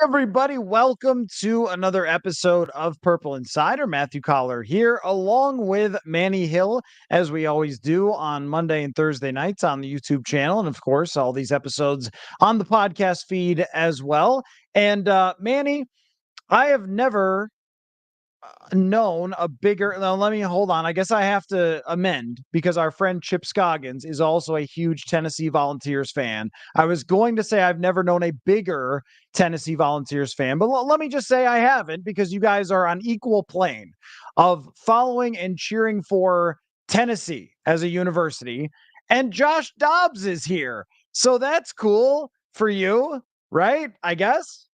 Everybody, welcome to another episode of Purple Insider. Matthew Coller here, along with Manny Hill, as we always do on Monday and Thursday nights on the YouTube channel. And of course, all these episodes on the podcast feed as well. And Manny, I have never known a bigger now let me hold on. I guess I have to amend because our friend Chip Scoggins is also a huge Tennessee Volunteers fan. I was going to say I've never known a bigger Tennessee Volunteers fan, but let me just say I haven't, because you guys are on equal plane of following and cheering for Tennessee as a university. And Josh Dobbs is here. So that's cool for you, right? I guess.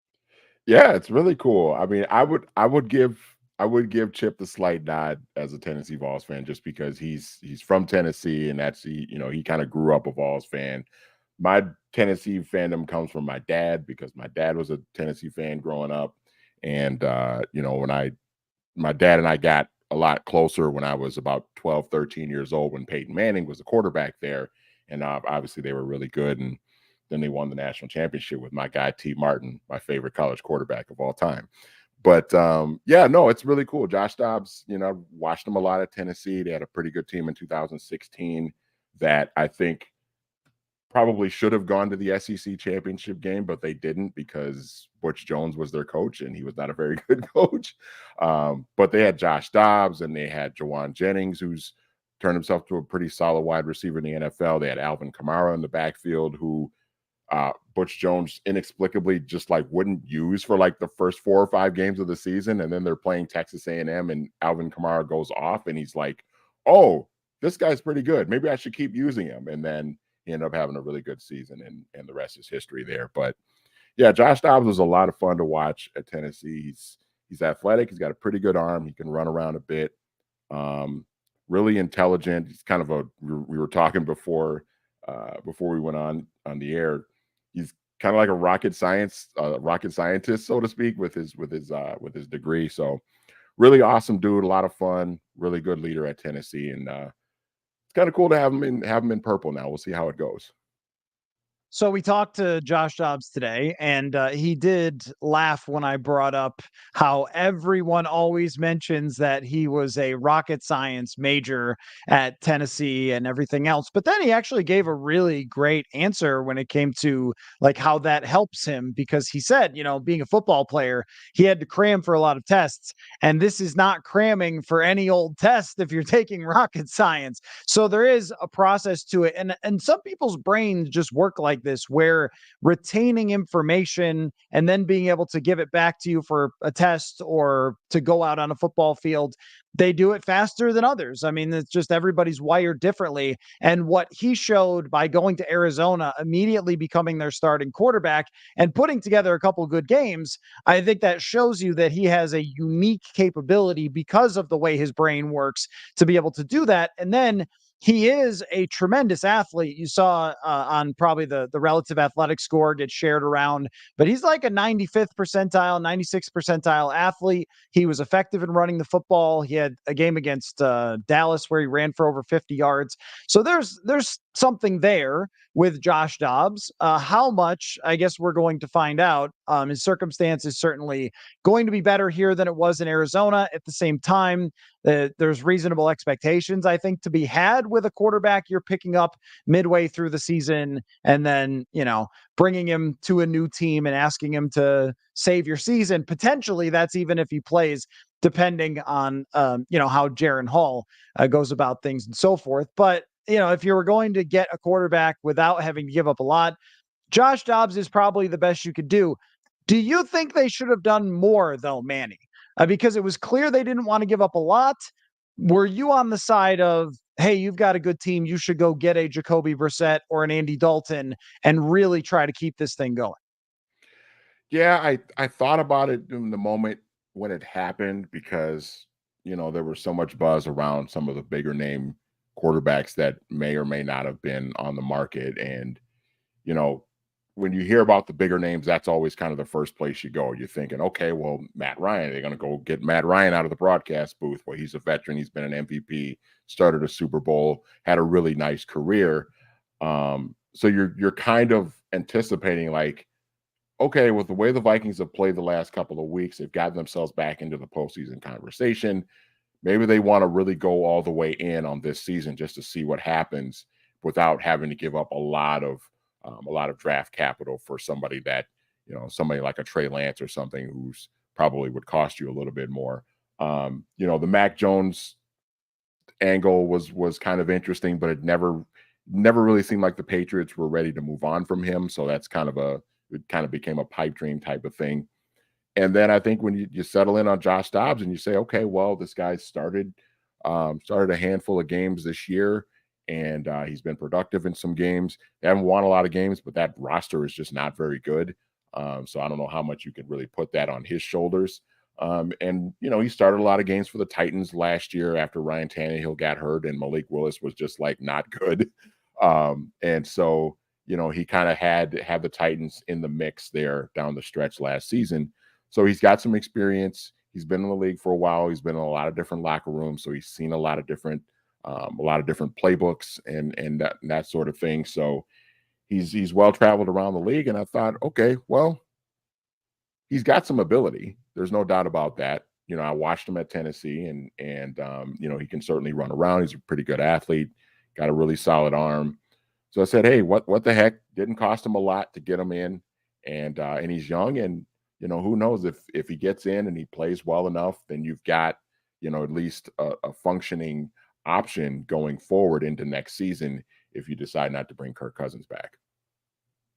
Yeah, it's really cool. I mean, I would give Chip the slight nod as a Tennessee Vols fan just because he's from Tennessee and he kind of grew up a Vols fan. My Tennessee fandom comes from my dad because my dad was a Tennessee fan growing up. And when my dad and I got a lot closer when I was about 12, 13 years old when Peyton Manning was the quarterback there. And obviously they were really good. And then they won the national championship with my guy, T. Martin, my favorite college quarterback of all time. But yeah, no, it's really cool. Josh Dobbs, watched him a lot at Tennessee. They had a pretty good team in 2016 that I think probably should have gone to the SEC championship game, but they didn't because Butch Jones was their coach and he was not a very good coach. But they had Josh Dobbs and they had Jawan Jennings, who's turned himself to a pretty solid wide receiver in the NFL. They had Alvin Kamara in the backfield, who Butch Jones inexplicably just like wouldn't use for like the first 4 or 5 games of the season, and then they're playing Texas A&M, and Alvin Kamara goes off, and he's like, "Oh, this guy's pretty good. Maybe I should keep using him." And then he ended up having a really good season, and the rest is history there. But yeah, Josh Dobbs was a lot of fun to watch at Tennessee. He's athletic. He's got a pretty good arm. He can run around a bit. Really intelligent. He's kind of we were talking before we went on the air. He's kind of like a rocket scientist, so to speak, with his degree. So really awesome dude, a lot of fun, really good leader at Tennessee, and it's kind of cool to have him in purple now. We'll see how it goes. So we talked to Josh Dobbs today, and he did laugh when I brought up how everyone always mentions that he was a rocket science major at Tennessee and everything else. But then he actually gave a really great answer when it came to like how that helps him, because he said, being a football player, he had to cram for a lot of tests, and this is not cramming for any old test if you're taking rocket science. So there is a process to it, and some people's brains just work like this, where retaining information and then being able to give it back to you for a test or to go out on a football field, they do it faster than others. I mean, it's just everybody's wired differently. And what he showed by going to Arizona, immediately becoming their starting quarterback and putting together a couple of good games, I think that shows you that he has a unique capability because of the way his brain works to be able to do that. And then he is a tremendous athlete. You saw on probably the relative athletic score get shared around, but he's like a 95th percentile, 96th percentile athlete. He was effective in running the football. He had a game against Dallas where he ran for over 50 yards. So there's something there with Josh Dobbs. How much, I guess we're going to find out. His circumstance is certainly going to be better here than it was in Arizona. At the same time, there's reasonable expectations, I think, to be had with a quarterback you're picking up midway through the season, and then, bringing him to a new team and asking him to save your season. Potentially, that's even if he plays, depending on, how Jaron Hall goes about things and so forth. But, if you were going to get a quarterback without having to give up a lot, Josh Dobbs is probably the best you could do. Do you think they should have done more, though, Manny? Because it was clear they didn't want to give up a lot. Were you on the side of, hey, you've got a good team, you should go get a Jacoby Brissett or an Andy Dalton and really try to keep this thing going? Yeah, I thought about it in the moment when it happened because there was so much buzz around some of the bigger name quarterbacks that may or may not have been on the market. And you know, when you hear about the bigger names, that's always kind of the first place you go. You're thinking, okay, well, Matt Ryan, they're going to go get Matt Ryan out of the broadcast booth. Well, he's a veteran. He's been an MVP, started a Super Bowl, had a really nice career. So you're kind of anticipating like, okay, with the way the Vikings have played the last couple of weeks, they've gotten themselves back into the postseason conversation. Maybe they want to really go all the way in on this season just to see what happens without having to give up a lot of draft capital for somebody that, somebody like a Trey Lance or something who's probably would cost you a little bit more. The Mac Jones angle was kind of interesting, but it never really seemed like the Patriots were ready to move on from him. So that's it kind of became a pipe dream type of thing. And then I think when you settle in on Josh Dobbs and you say, okay, well, this guy started a handful of games this year, and he's been productive in some games. They haven't won a lot of games, but that roster is just not very good. So I don't know how much you could really put that on his shoulders. And he started a lot of games for the Titans last year after Ryan Tannehill got hurt and Malik Willis was just like not good. And so he kind of had the Titans in the mix there down the stretch last season. So he's got some experience. He's been in the league for a while. He's been in a lot of different locker rooms, so he's seen a lot of different playbooks and that sort of thing. So he's well traveled around the league. And I thought, okay, well, he's got some ability. There's no doubt about that. I watched him at Tennessee, and he can certainly run around. He's a pretty good athlete, got a really solid arm. So I said, hey, what the heck? Didn't cost him a lot to get him in, and he's young, and who knows if he gets in and he plays well enough, then you've got at least a functioning option going forward into next season if you decide not to bring Kirk Cousins back.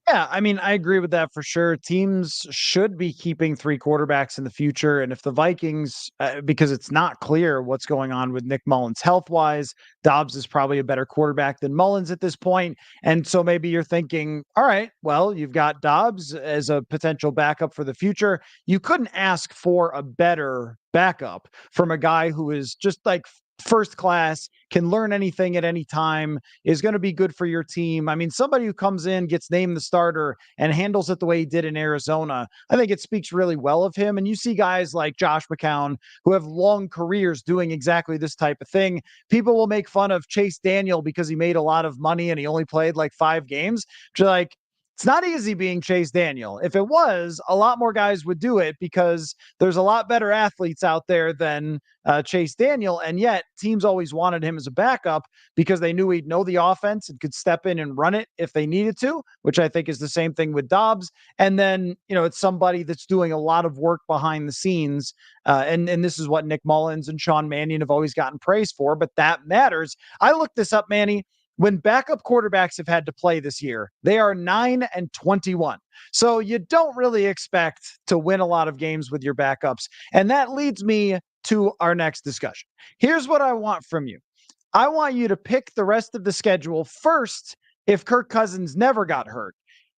Yeah, I mean, I agree with that for sure. Teams should be keeping three quarterbacks in the future. And if the Vikings, because it's not clear what's going on with Nick Mullins health wise, Dobbs is probably a better quarterback than Mullins at this point. And so maybe you're thinking, all right, well, you've got Dobbs as a potential backup for the future. You couldn't ask for a better backup from a guy who is just like first class, can learn anything at any time, is going to be good for your team. I mean, somebody who comes in, gets named the starter, and handles it the way he did in Arizona, I think it speaks really well of him. And you see guys like Josh McCown who have long careers doing exactly this type of thing. People will make fun of Chase Daniel because he made a lot of money and he only played like 5 games. Which, like, it's not easy being Chase Daniel. If it was, a lot more guys would do it because there's a lot better athletes out there than Chase Daniel. And yet teams always wanted him as a backup because they knew he'd know the offense and could step in and run it if they needed to, which I think is the same thing with Dobbs. And then, it's somebody that's doing a lot of work behind the scenes. And this is what Nick Mullins and Sean Mannion have always gotten praise for, but that matters. I looked this up, Manny. When backup quarterbacks have had to play this year, they are 9-21. So you don't really expect to win a lot of games with your backups. And that leads me to our next discussion. Here's what I want from you. I want you to pick the rest of the schedule first if Kirk Cousins never got hurt,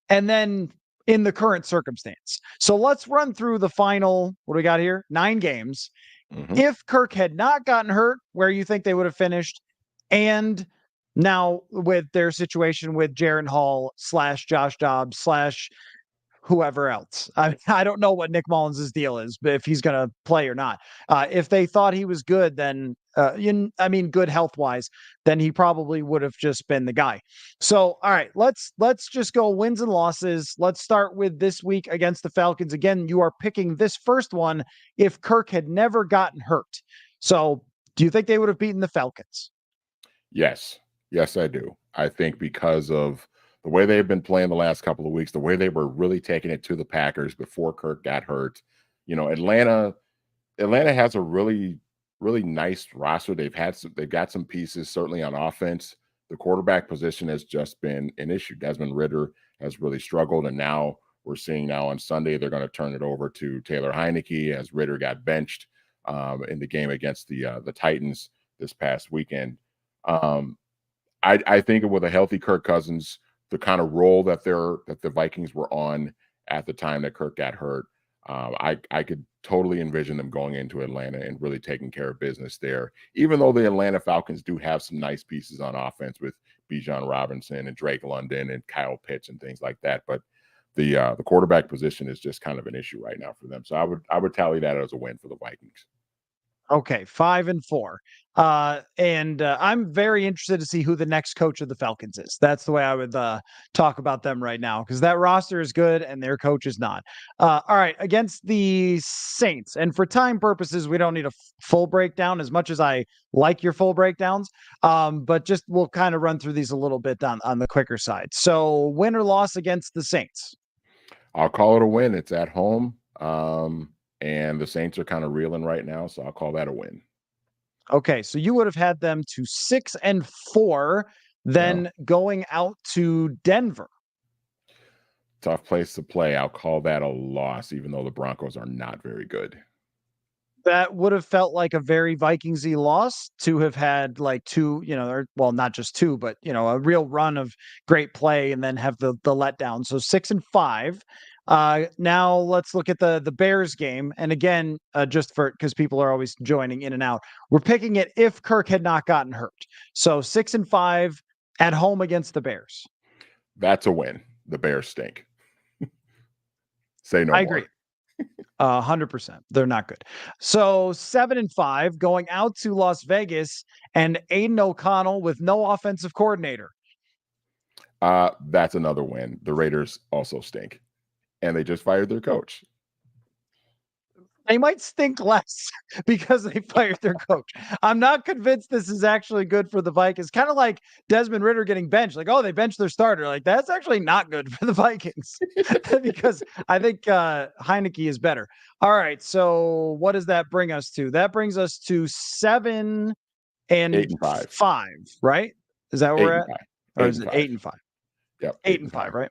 and then in the current circumstance. So let's run through the final, what do we got here? 9 games. Mm-hmm. If Kirk had not gotten hurt, where you think they would have finished, and now with their situation with Jaren Hall / Josh Dobbs / whoever else. I don't know what Nick Mullins' deal is, but if he's going to play or not. If they thought he was good, then, good health-wise, then he probably would have just been the guy. So, all right, let's just go wins and losses. Let's start with this week against the Falcons. Again, you are picking this first one if Kirk had never gotten hurt. So, do you think they would have beaten the Falcons? Yes. Yes, I do. I think because of the way they've been playing the last couple of weeks, the way they were really taking it to the Packers before Kirk got hurt. Atlanta has a really, really nice roster. They've got some pieces, certainly on offense. The quarterback position has just been an issue. Desmond Ridder has really struggled, and now we're seeing on Sunday they're going to turn it over to Taylor Heineke as Ridder got benched in the game against the Titans this past weekend. I think with a healthy Kirk Cousins, the kind of role that the Vikings were on at the time that Kirk got hurt, I could totally envision them going into Atlanta and really taking care of business there. Even though the Atlanta Falcons do have some nice pieces on offense with Bijan Robinson and Drake London and Kyle Pitts and things like that, but the quarterback position is just kind of an issue right now for them. So I would tally that as a win for the Vikings. Okay, 5-4. I'm very interested to see who the next coach of the Falcons is. That's the way I would talk about them right now because that roster is good and their coach is not. All right, against the Saints, and for time purposes, we don't need a full breakdown as much as I like your full breakdowns. But just we'll kind of run through these a little bit on the quicker side. So, win or loss against the Saints? I'll call it a win. It's at home. And the Saints are kind of reeling right now, so I'll call that a win. Okay, so you would have had them to 6-4, Yeah. then going out to Denver. Tough place to play. I'll call that a loss, even though the Broncos are not very good. That would have felt like a very Vikingsy loss to have had like two, or well, not just two, but a real run of great play and then have the letdown. So 6-5. Now let's look at the Bears game. And again, just for because people are always joining in and out, we're picking it if Kirk had not gotten hurt. So 6-5 at home against the Bears. That's a win. The Bears stink. Say no I more. agree. 100%. They're not good. So 7-5 going out to Las Vegas and Aiden O'Connell with no offensive coordinator. That's another win. The Raiders also stink. And they just fired their coach. They might stink less because they fired their coach. I'm not convinced this is actually good for the Vikings. Kind of like Desmond Ridder getting benched. Like, oh, they benched their starter. Like, that's actually not good for the Vikings because I think Heineke is better. All right. So what does that bring us to? That brings us to 7-5, 8-5. right? Is that where Eight we're and at? five. Or Eight is and it five. 8-5? Yep. 8-5, right?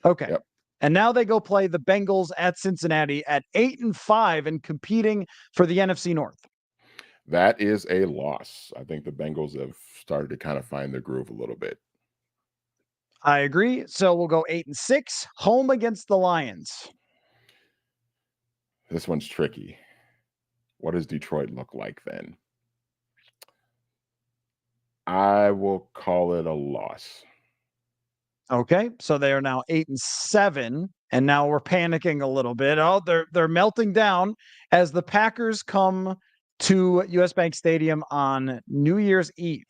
Okay. Yep. And now they go play the Bengals at Cincinnati at 8-5 and competing for the NFC North. That is a loss. I think the Bengals have started to kind of find their groove a little bit. I agree. So we'll go 8-6, home against the Lions. This one's tricky. What does Detroit look like then? I will call it a loss. Okay, so they are now 8-7, and now we're panicking a little bit. Oh, they're melting down as the Packers come to US Bank Stadium on New Year's Eve.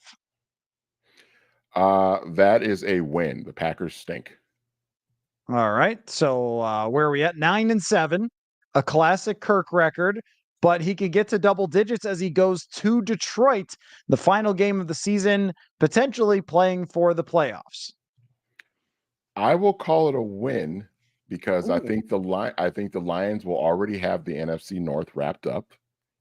That is a win. The Packers stink. All right, so where are we at? 9-7, a classic Kirk record, but he could get to double digits as he goes to Detroit, the final game of the season, potentially playing for the playoffs. I will call it a win because I Ooh. think the Lions will already have the NFC North wrapped up,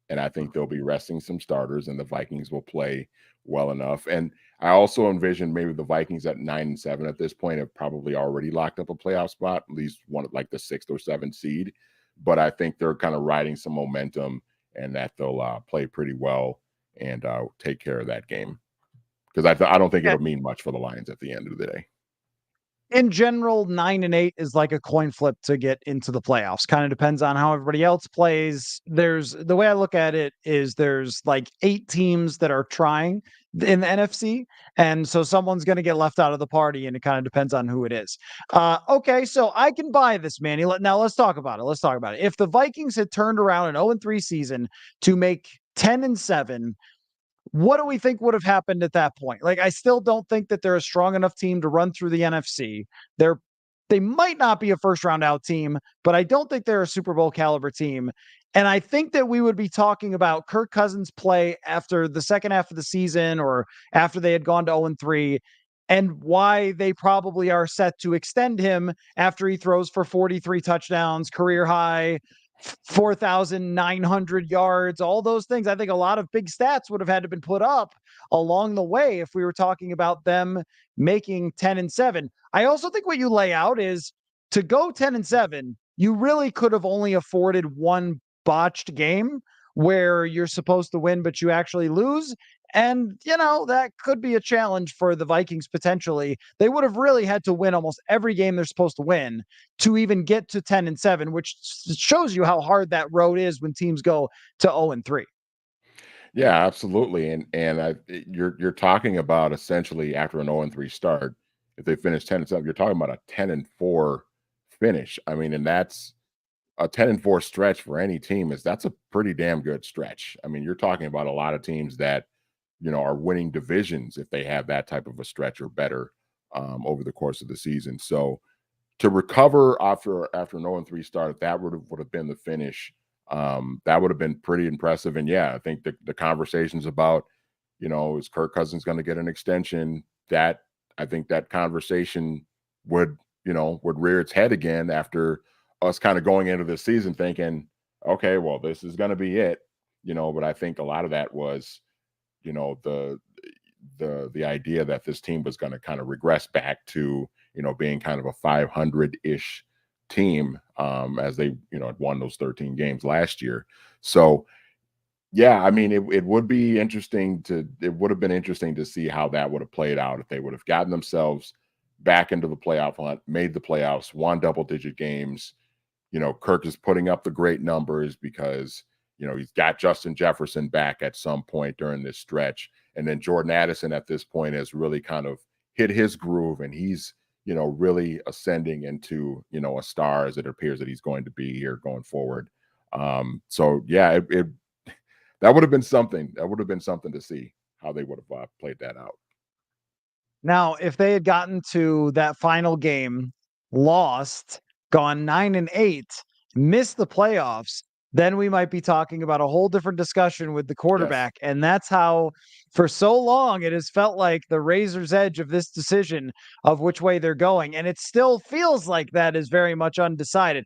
and I think they'll be resting some starters, and the Vikings will play well enough. And I also envision maybe the Vikings at 9-7 at this point have probably already locked up a playoff spot, at least one like the 6th or 7th seed. But I think they're kind of riding some momentum, and that they'll play pretty well and take care of that game because I don't think it'll mean much for the Lions at the end of the day. In general, 9-8 is like a coin flip to get into the playoffs. Kind of depends on how everybody else plays. The way I look at it is there's like 8 teams that are trying in the NFC. And so someone's going to get left out of the party, and it kind of depends on who it is. Okay, so I can buy this, Manny. Now let's talk about it. If the Vikings had turned around an 0-3 season to make 10-7, what do we think would have happened at that point? Like, I still don't think that they're a strong enough team to run through the NFC. They might not be a first round out team, but I don't think they're a Super Bowl caliber team. And I think that we would be talking about Kirk Cousins play after the second half of the season or after they had gone to 0-3 and why they probably are set to extend him after he throws for 43 touchdowns, career high, 4,900 yards, all those things. I think a lot of big stats would have had to been put up along the way if we were talking about them making 10-7. I also think what you lay out is to go 10-7, you really could have only afforded one botched game where you're supposed to win, but you actually lose. And, that could be a challenge for the Vikings potentially. They would have really had to win almost every game they're supposed to win to even get to 10-7, which shows you how hard that road is when teams go to 0-3. Yeah, absolutely. You're talking about essentially after an 0-3 start, if they finish 10-7, you're talking about a 10-4 finish. I mean, and that's a 10-4 stretch for any team that's a pretty damn good stretch. I mean, you're talking about a lot of teams that, are winning divisions if they have that type of a stretch or better over the course of the season. So to recover after an 0-3 start, if that would have been the finish, that would have been pretty impressive. And yeah, I think the conversations about, is Kirk Cousins going to get an extension? That I think that conversation would rear its head again after us kind of going into this season thinking, okay, well, this is going to be it, But I think a lot of that was, the idea that this team was going to kind of regress back to being kind of a 500-ish team as they had won those 13 games last year. So yeah, I mean, it would be interesting it would have been interesting to see how that would have played out if they would have gotten themselves back into the playoff hunt, made the playoffs, won double-digit games. Kirk is putting up the great numbers because, he's got Justin Jefferson back at some point during this stretch. And then Jordan Addison at this point has really kind of hit his groove, and he's, really ascending into, a star as it appears that he's going to be here going forward. So yeah, that would have been something. That would have been something to see how they would have played that out. Now, if they had gotten to that final game, lost, gone 9-8, missed the playoffs, then we might be talking about a whole different discussion with the Yes. quarterback. And that's how, for so long, it has felt like the razor's edge of this decision of which way they're going. And it still feels like that is very much undecided.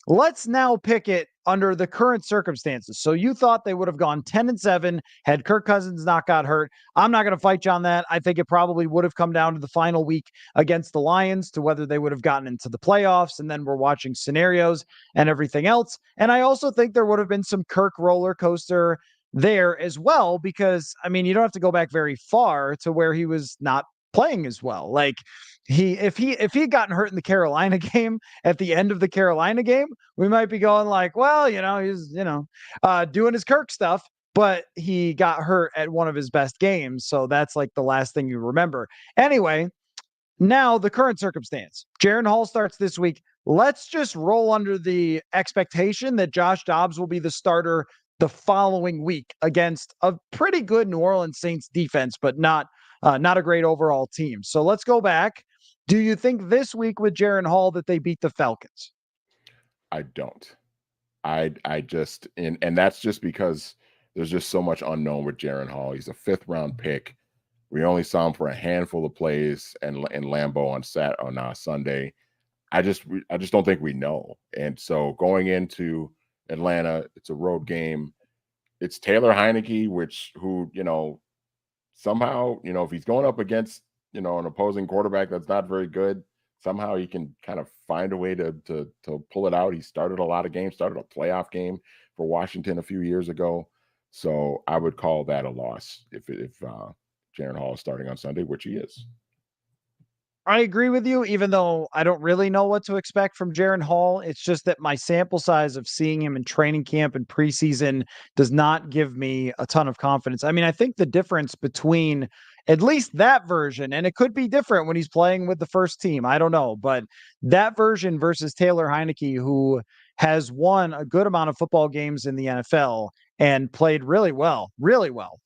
Let's now pick it under the current circumstances. So you thought they would have gone 10-7 had Kirk Cousins not got hurt. I'm not going to fight you on that. I think it probably would have come down to the final week against the Lions to whether they would have gotten into the playoffs. And then we're watching scenarios and everything else. And I also think there would have been some Kirk roller coaster there as well, because I mean, you don't have to go back very far to where he was not playing as well. Like if he had gotten hurt in the Carolina game at the end of the Carolina game, we might be going like, well, he's doing his Kirk stuff, but he got hurt at one of his best games, so that's like the last thing you remember. Anyway, now the current circumstance. Jaren Hall starts this week. Let's just roll under the expectation that Josh Dobbs will be the starter the following week against a pretty good New Orleans Saints defense, but not a great overall team. So let's go back. Do you think this week with Jaren Hall that they beat the Falcons? I don't. I just and that's just because there's just so much unknown with Jaren Hall. He's a 5th-round pick. We only saw him for a handful of plays in Lambeau on Sunday. I just don't think we know. And so going into Atlanta, it's a road game. It's Taylor Heineke, who somehow, if he's going up against, an opposing quarterback that's not very good, somehow he can kind of find a way to pull it out. He started a lot of games, started a playoff game for Washington a few years ago. So I would call that a loss if Jaren Hall is starting on Sunday, which he is. I agree with you, even though I don't really know what to expect from Jaren Hall. It's just that my sample size of seeing him in training camp and preseason does not give me a ton of confidence. I mean, I think the difference between at least that version, and it could be different when he's playing with the first team, I don't know, but that version versus Taylor Heineke, who has won a good amount of football games in the NFL and played really well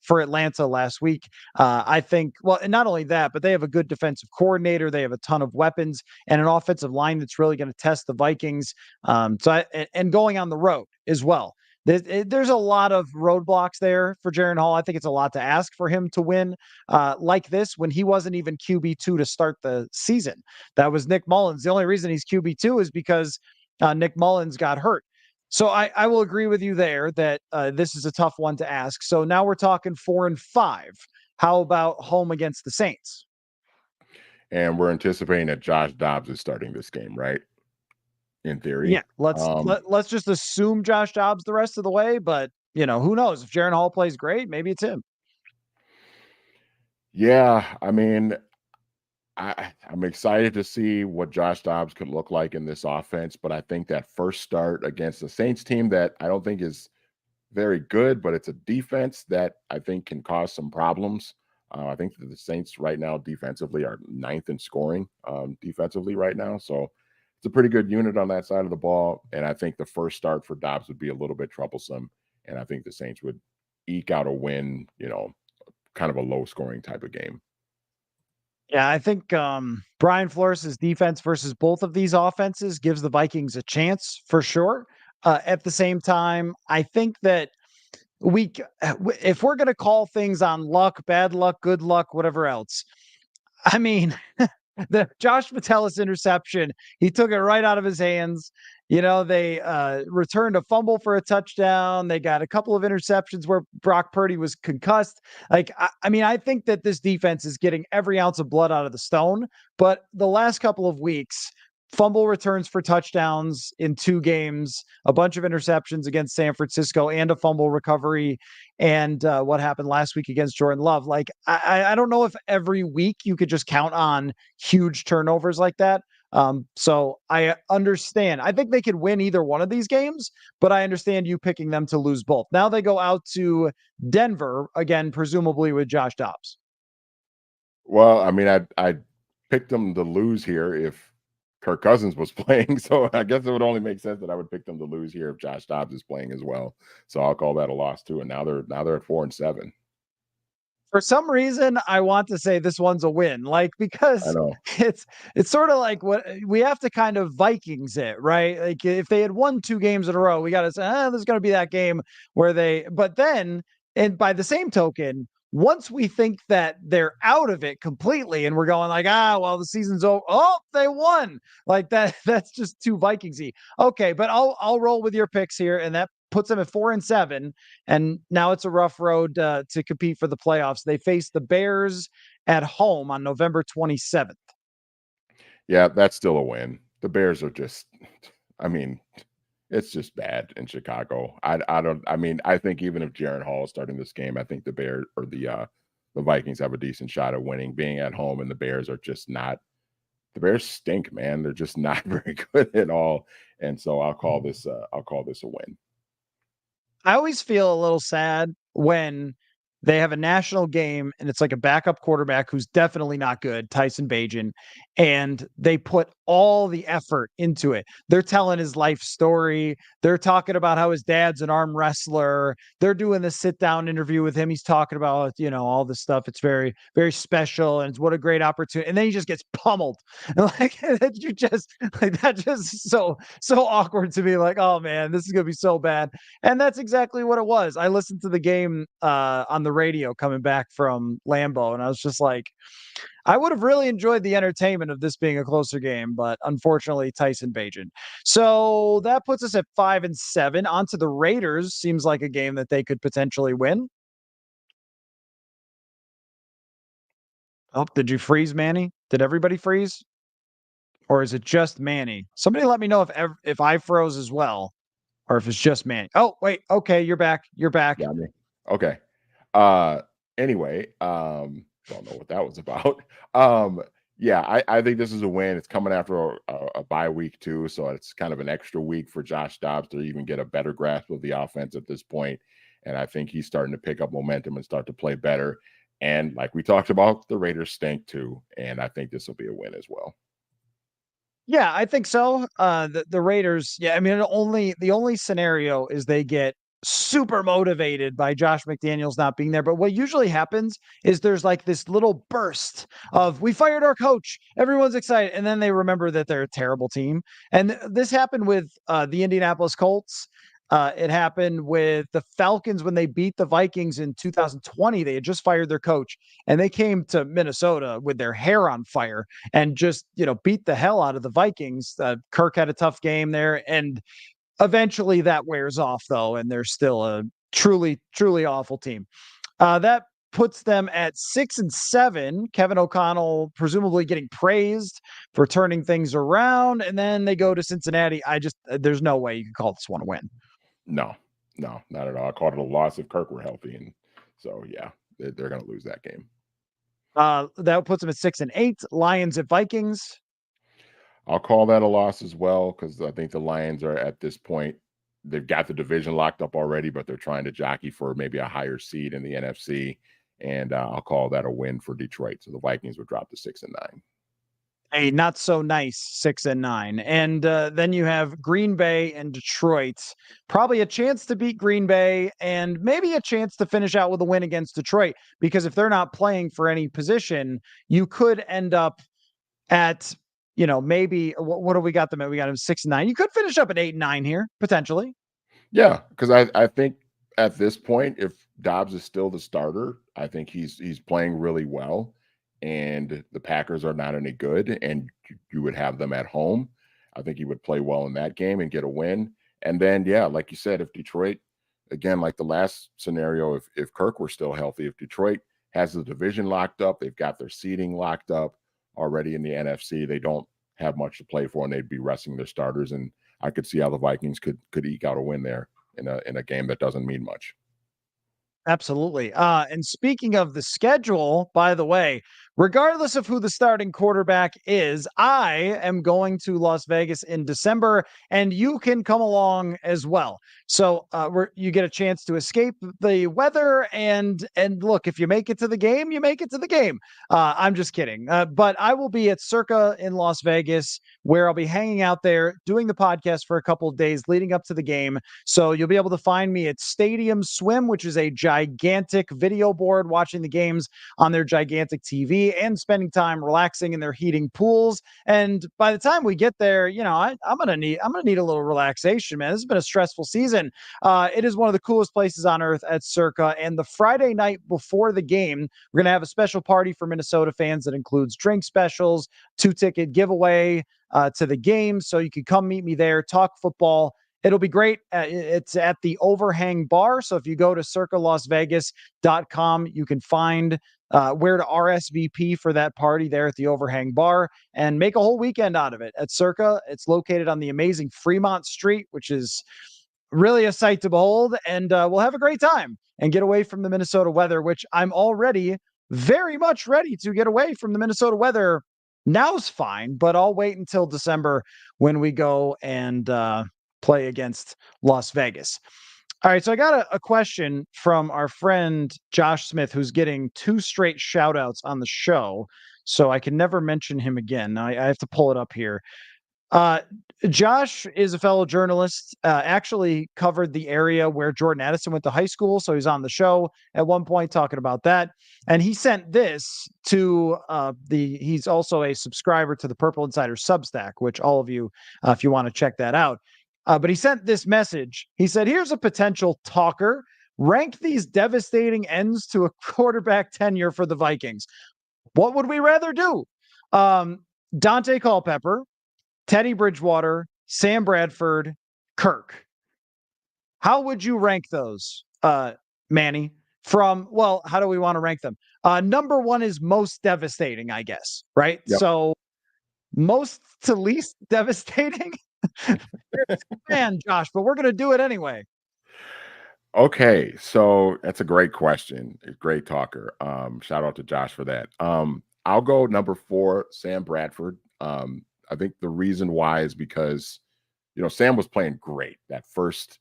for Atlanta last week. I think, well, and not only that, but they have a good defensive coordinator. They have a ton of weapons and an offensive line that's really going to test the Vikings. And going on the road as well. There's a lot of roadblocks there for Jaren Hall. I think it's a lot to ask for him to win like this when he wasn't even QB2 to start the season. That was Nick Mullins. The only reason he's QB2 is because Nick Mullins got hurt. So I will agree with you there that this is a tough one to ask. So now we're talking 4-5. How about home against the Saints? And we're anticipating that Josh Dobbs is starting this game, right? In theory. Yeah, let's just assume Josh Dobbs the rest of the way. But who knows? If Jaren Hall plays great, maybe it's him. Yeah, I mean, I'm excited to see what Josh Dobbs could look like in this offense, but I think that first start against the Saints team that I don't think is very good, but it's a defense that I think can cause some problems. I think that the Saints right now defensively are 9th in scoring defensively right now. So it's a pretty good unit on that side of the ball. And I think the first start for Dobbs would be a little bit troublesome. And I think the Saints would eke out a win, kind of a low scoring type of game. Yeah, I think Brian Flores' defense versus both of these offenses gives the Vikings a chance for sure. At the same time, I think that if we're going to call things on luck, bad luck, good luck, whatever else, I mean, the Josh Metellus interception, he took it right out of his hands. They returned a fumble for a touchdown. They got a couple of interceptions where Brock Purdy was concussed. Like, I mean, I think that this defense is getting every ounce of blood out of the stone. But the last couple of weeks, fumble returns for touchdowns in 2 games, a bunch of interceptions against San Francisco, and a fumble recovery. And what happened last week against Jordan Love. Like, I don't know if every week you could just count on huge turnovers like that. So I understand. I think they could win either one of these games, but I understand you picking them to lose both. Now they go out to Denver again, presumably with Josh Dobbs. Well, I mean, I picked them to lose here if Kirk Cousins was playing. So I guess it would only make sense that I would pick them to lose here if Josh Dobbs is playing as well. So I'll call that a loss too. And now they're at 4-7. For some reason, I want to say this one's a win, like, I because know. it's sort of like what we have to kind of Vikings it, right? Like, if they had won 2 games in a row, we got to say, there's going to be that game where but then, and by the same token, once we think that they're out of it completely and we're going like, well, the season's over. Oh, they won. Like that, that's just too Vikingsy. Okay, but I'll roll with your picks here, and that puts them at 4-7. And now it's a rough road to compete for the playoffs. They face the Bears at home on November 27th. Yeah, that's still a win. The Bears are just, I mean, it's just bad in Chicago. I mean, I think even if Jaren Hall is starting this game, I think the Bears or the Vikings have a decent shot at winning, being at home, and the Bears are just not. The Bears stink, man. They're just not very good at all. And so I'll call this a win. I always feel a little sad when they have a national game and it's like a backup quarterback who's definitely not good, Tyson Bagent, and they put all the effort into it. They're telling his life story. They're talking about how his dad's an arm wrestler. They're doing the sit down interview with him. He's talking about, all this stuff. It's very, very special. And it's what a great opportunity. And then he just gets pummeled. And like you just like that just so awkward to be like, oh man, this is gonna be so bad. And that's exactly what it was. I listened to the game on the radio coming back from Lambeau, and I was just like, I would have really enjoyed the entertainment of this being a closer game, but unfortunately, Tyson Bagent. So that puts us at 5-7. On to the Raiders. Seems like a game that they could potentially win. Oh, did you freeze, Manny? Did everybody freeze? Or is it just Manny? Somebody let me know if I froze as well, or if it's just Manny. Oh, wait. Okay, you're back. You're back. Got me. Okay. Uh anyway, don't know what that was about. Yeah, I think this is a win. It's coming after a bye week too, so it's kind of an extra week for Josh Dobbs to even get a better grasp of the offense at this point. And I think he's starting to pick up momentum and start to play better. And like we talked about, the Raiders stink too, and I think this will be a win as well. Yeah, I think so. The Raiders, yeah, I mean, the only scenario is they get super motivated by Josh McDaniels not being there. But what usually happens is there's like this little burst of we fired our coach, everyone's excited, and then they remember that they're a terrible team. And this happened with the Indianapolis Colts. It happened with the Falcons when they beat the Vikings in 2020. They had just fired their coach, and they came to Minnesota with their hair on fire and just beat the hell out of the Vikings. Kirk had a tough game there, and eventually that wears off though, and they're still a truly, truly awful team. That puts them at 6-7. Kevin O'Connell presumably getting praised for turning things around, and then they go to Cincinnati. There's no way you can call this one a win. No, not at all. I called it a loss if Kirk were healthy, and so yeah, they're going to lose that game. That puts them at 6-8. Lions at Vikings. I'll call that a loss as well because I think the Lions are at this point, they've got the division locked up already, but they're trying to jockey for maybe a higher seed in the NFC. And I'll call that a win for Detroit. So the Vikings would drop to 6-9. a not so nice 6-9. And then you have Green Bay and Detroit. Probably a chance to beat Green Bay and maybe a chance to finish out with a win against Detroit. Because if they're not playing for any position, you could end up at, maybe what do we got them at? We got them 6-9. You could finish up at 8-9 here, potentially. Yeah, because I think at this point, if Dobbs is still the starter, I think he's playing really well, and the Packers are not any good, and you would have them at home. I think he would play well in that game and get a win. And then, yeah, like you said, if Detroit, again, like the last scenario, if Kirk were still healthy, if Detroit has the division locked up, they've got their seeding locked up already in the NFC, they don't have much to play for, and they'd be resting their starters. And I could see how the Vikings could eke out a win there in a game that doesn't mean much. Absolutely. And speaking of the schedule, by the way, regardless of who the starting quarterback is, I am going to Las Vegas in December, and you can come along as well. So you get a chance to escape the weather, and look, if you make it to the game, you make it to the game. I'm just kidding, but I will be at Circa in Las Vegas, where I'll be hanging out there doing the podcast for a couple of days leading up to the game. So you'll be able to find me at Stadium Swim, which is a gigantic video board, watching the games on their gigantic TV and spending time relaxing in their heating pools. And by the time we get there, I'm gonna need a little relaxation, man. This has been a stressful season. It is one of the coolest places on earth at Circa. And the Friday night before the game, we're gonna have a special party for Minnesota fans that includes drink specials, 2-ticket giveaway to the game. So you can come meet me there, talk football. It'll be great. It's at the Overhang Bar. So if you go to circalasvegas.com, you can find where to RSVP for that party there at the Overhang Bar and make a whole weekend out of it at Circa. It's located on the amazing Fremont Street, which is really a sight to behold. And we'll have a great time and get away from the Minnesota weather, which I'm already very much ready to get away from the Minnesota weather. Now's fine, but I'll wait until December when we go and play against Las Vegas. All right, so I got a question from our friend Josh Smith, who's getting 2 straight shout outs on the show. So I can never mention him again. I have to pull it up here. Uh, Josh is a fellow journalist, actually covered the area where Jordan Addison went to high school. So he's on the show at one point talking about that. And he sent this to he's also a subscriber to the Purple Insider Substack, which all of you, if you want to check that out. But he sent this message. He said, here's a potential talker. Rank these devastating ends to a quarterback tenure for the Vikings. What would we rather do? Dante Culpepper, Teddy Bridgewater, Sam Bradford, Kirk. How would you rank those, Manny? How do we want to rank them? Number 1 is most devastating, I guess, right? Yep. So most to least devastating? Man, Josh, but we're going to do it anyway. Okay, so that's a great question. A great talker. Shout out to Josh for that. I'll go number 4, Sam Bradford. I think the reason why is because, Sam was playing great that first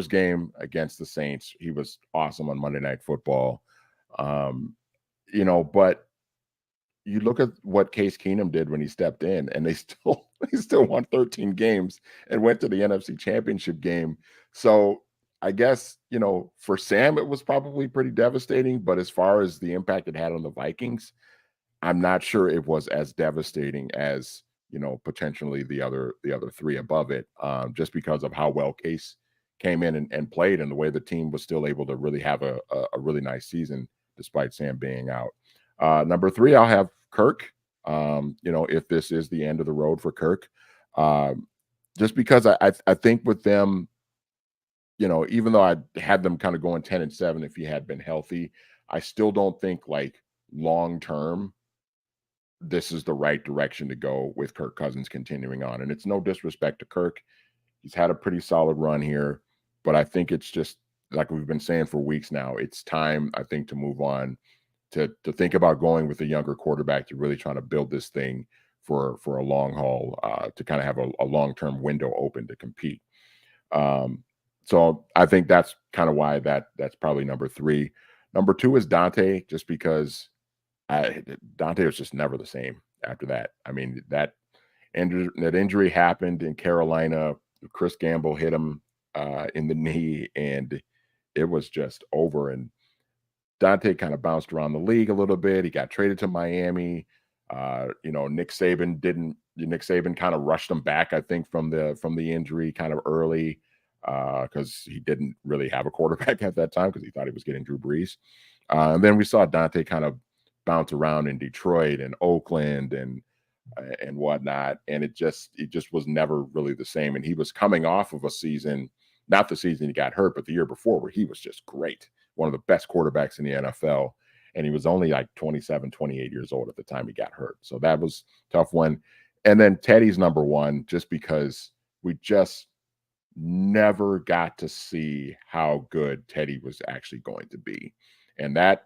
game against the Saints. He was awesome on Monday Night Football. But you look at what Case Keenum did when he stepped in, and they still won 13 games and went to the NFC Championship game. So I guess, for Sam, it was probably pretty devastating. But as far as the impact it had on the Vikings, I'm not sure it was as devastating as, potentially the other 3 above it, just because of how well Case came in and played, and the way the team was still able to really have a really nice season despite Sam being out. Number 3, I'll have Kirk. If this is the end of the road for Kirk, just because I think with them, even though I had them kind of going 10-7 if he had been healthy, I still don't think like long term this is the right direction to go with Kirk Cousins continuing on. And it's no disrespect to Kirk. He's had a pretty solid run here, but I think it's just like we've been saying for weeks now, it's time, I think, to move on, to think about going with a younger quarterback, to really try to build this thing for a long haul, to kind of have a long-term window open to compete. So I think that's kind of why that's probably number 3. Number 2 is Dante, just because Dante was just never the same. after that. I mean, that injury happened in Carolina. Chris Gamble hit him in the knee, and it was just over. And Dante kind of bounced around the league a little bit. He got traded to Miami. Nick Saban kind of rushed him back, I think, from the injury kind of early because he didn't really have a quarterback at that time because he thought he was getting Drew Brees. And then we saw Dante kind of bounce around in Detroit and Oakland and whatnot, and it just was never really the same. And he was coming off of a season, not the season he got hurt, but the year before, where he was just great, one of the best quarterbacks in the NFL. And he was only like 27, 28 years old at the time he got hurt. So that was a tough one. And then Teddy's number one, just because we just never got to see how good Teddy was actually going to be. And that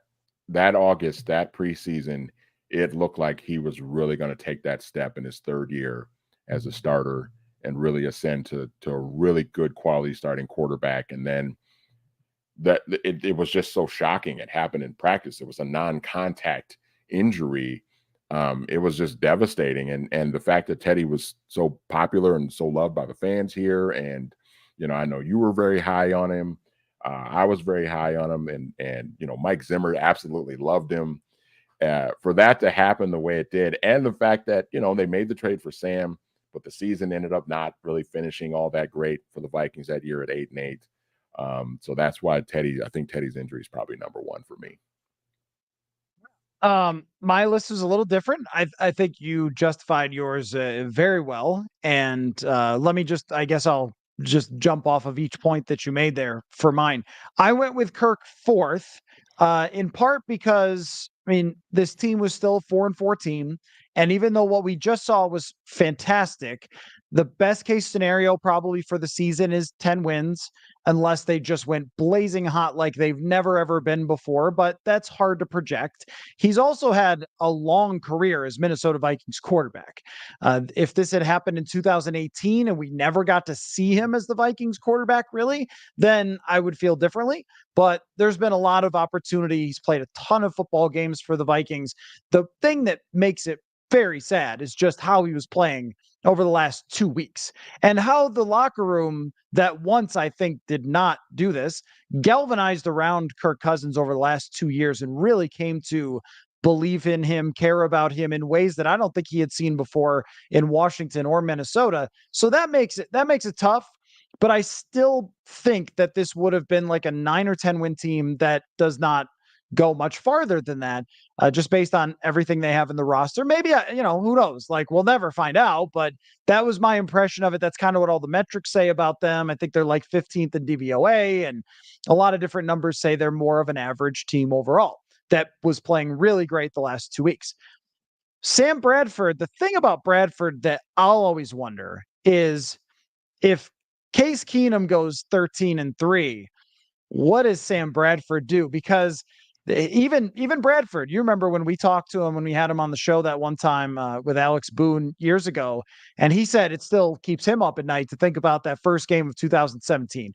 August, that preseason, it looked like he was really going to take that step in his third year as a starter and really ascend to a really good quality starting quarterback. And then it was just so shocking. It happened in practice. It was a non-contact injury. It was just devastating. And the fact that Teddy was so popular and so loved by the fans here, and I know you were very high on him. I was very high on him, and Mike Zimmer absolutely loved him. For that to happen the way it did, and the fact that they made the trade for Sam, but the season ended up not really finishing all that great for the Vikings that year at 8-8. So that's why I think Teddy's injury is probably number one for me. My list is a little different. I think you justified yours very well. And let me I guess I'll just jump off of each point that you made there for mine. I went with Kirk fourth, in part because this team was still a 4-4 team. And even though what we just saw was fantastic, the best case scenario probably for the season is 10 wins, unless they just went blazing hot like they've never ever been before. But that's hard to project. He's also had a long career as Minnesota Vikings quarterback. If this had happened in 2018 and we never got to see him as the Vikings quarterback, really, then I would feel differently. But there's been a lot of opportunity. He's played a ton of football games for the Vikings. The thing that makes it very sad is just how he was playing over the last 2 weeks and how the locker room that once I think did not do this galvanized around Kirk Cousins over the last 2 years and really came to believe in him, care about him in ways that I don't think he had seen before in Washington or Minnesota. So that makes it tough. But I still think that this would have been like a 9 or 10 win team that does not go much farther than that, just based on everything they have in the roster. Maybe, who knows? Like, we'll never find out, but that was my impression of it. That's kind of what all the metrics say about them. I think they're like 15th in DVOA, and a lot of different numbers say they're more of an average team overall that was playing really great the last 2 weeks. Sam Bradford, the thing about Bradford that I'll always wonder is if Case Keenum goes 13-3, what does Sam Bradford do? Because even Bradford, you remember when we talked to him, when we had him on the show that one time with Alex Boone years ago, and he said it still keeps him up at night to think about that first game of 2017.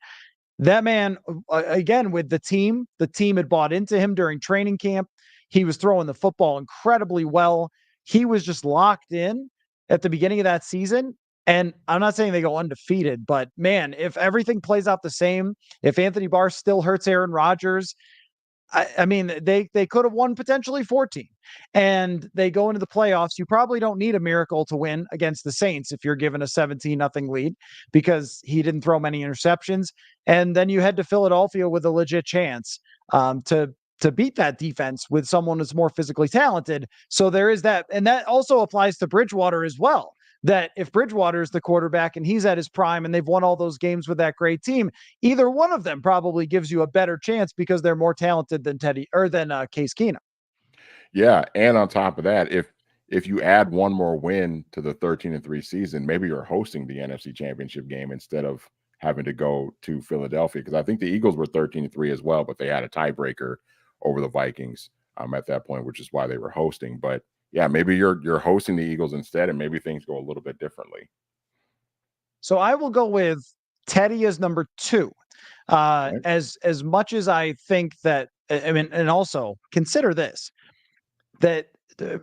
That man, again, with the team had bought into him during training camp. He was throwing the football incredibly well. He was just locked in at the beginning of that season. And I'm not saying they go undefeated, but man, if everything plays out the same, if Anthony Barr still hurts Aaron Rodgers, they could have won potentially 14, and they go into the playoffs. You probably don't need a miracle to win against the Saints if you're given a 17-0 lead, because he didn't throw many interceptions. And then you head to Philadelphia with a legit chance to beat that defense with someone that's more physically talented. So there is that. And that also applies to Bridgewater as well, that if Bridgewater is the quarterback and he's at his prime and they've won all those games with that great team, either one of them probably gives you a better chance because they're more talented than Case Keenum. Yeah, and on top of that, if you add one more win to the 13-3 season, maybe you're hosting the NFC Championship game instead of having to go to Philadelphia, because I think the Eagles were 13-3 as well, but they had a tiebreaker over the Vikings at that point, which is why they were hosting. But yeah, maybe you're hosting the Eagles instead, and maybe things go a little bit differently. So I will go with Teddy as number 2. Right. As much as I think that, and also consider this, that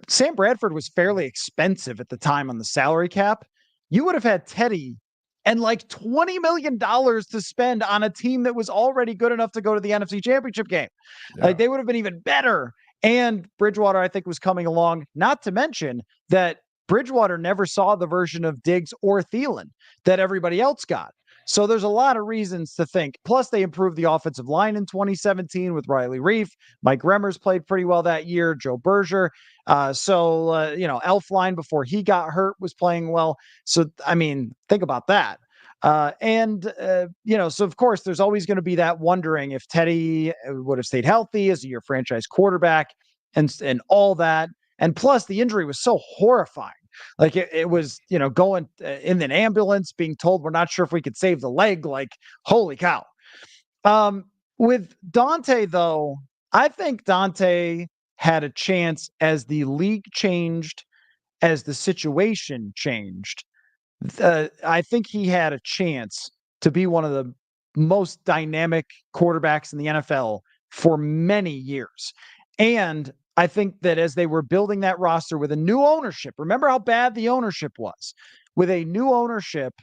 Sam Bradford was fairly expensive at the time on the salary cap. You would have had Teddy and like $20 million to spend on a team that was already good enough to go to the NFC Championship game. Yeah. Like they would have been even better. And Bridgewater, I think, was coming along. Not to mention that Bridgewater never saw the version of Diggs or Thielen that everybody else got. So there's a lot of reasons to think. Plus, they improved the offensive line in 2017 with Riley Reif. Mike Remmers played pretty well that year. Joe Berger. Elfline before he got hurt was playing well. So, I mean, think about that. So of course, there's always going to be that wondering if Teddy would have stayed healthy as your franchise quarterback and all that. And plus, the injury was so horrifying. Like it was, going in an ambulance, being told we're not sure if we could save the leg. Like, holy cow. With Dante, though, I think Dante had a chance as the league changed, as the situation changed. I think he had a chance to be one of the most dynamic quarterbacks in the NFL for many years. And I think that as they were building that roster with a new ownership, remember how bad the ownership was. With a new ownership,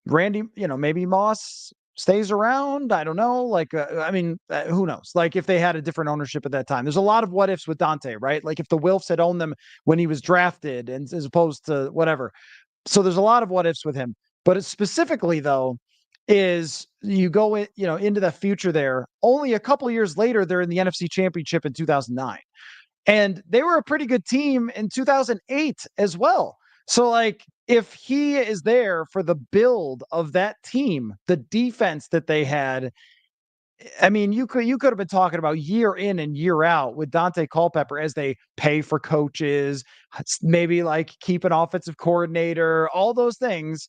Randy, maybe Moss stays around. I don't know. Who knows? Like if they had a different ownership at that time. There's a lot of what ifs with Dante, right? Like if the Wilfs had owned them when he was drafted and as opposed to whatever. So there's a lot of what ifs with him. But specifically, though, is you go into the future there. Only a couple of years later, they're in the NFC Championship in 2009. And they were a pretty good team in 2008 as well. So, like, if he is there for the build of that team, the defense that they had, I mean, you could have been talking about year in and year out with Dante Culpepper as they pay for coaches, maybe like keep an offensive coordinator, all those things,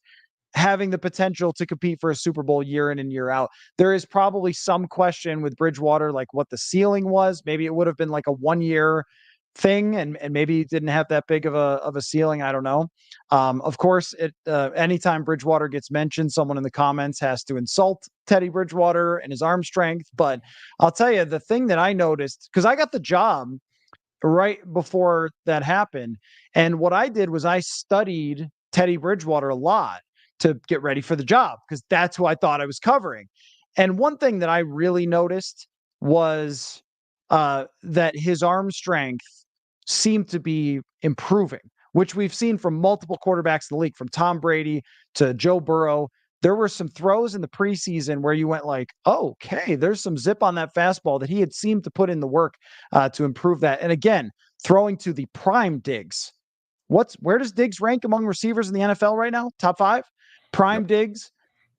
having the potential to compete for a Super Bowl year in and year out. There is probably some question with Bridgewater, like what the ceiling was. Maybe it would have been like a 1-year thing and maybe didn't have that big of a ceiling. I don't know. Of course, anytime Bridgewater gets mentioned, someone in the comments has to insult Teddy Bridgewater and his arm strength. But I'll tell you, the thing that I noticed, because I got the job right before that happened. And what I did was I studied Teddy Bridgewater a lot to get ready for the job because that's who I thought I was covering. And one thing that I really noticed was that his arm strength seemed to be improving, which we've seen from multiple quarterbacks in the league, from Tom Brady to Joe Burrow. There were some throws in the preseason where you went like, oh, okay, there's some zip on that fastball that he had seemed to put in the work to improve that. And again, throwing to the prime Diggs. Where does Diggs rank among receivers in the NFL right now? Top 5? Prime Diggs.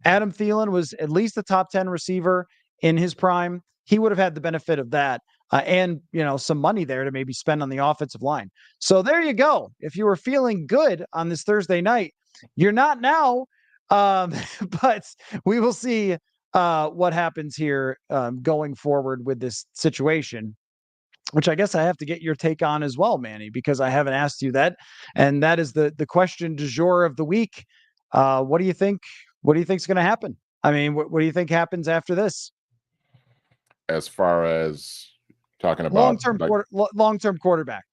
Adam Thielen was at least a top 10 receiver in his prime. He would have had the benefit of that and, some money there to maybe spend on the offensive line. So there you go. If you were feeling good on this Thursday night, you're not now. But we will see what happens here going forward with this situation, which I guess I have to get your take on as well, Manny, because I haven't asked you that. And that is the question du jour of the week. What do you think? What do you think is going to happen? I mean, what do you think happens after this? As far as talking about long-term quarterback.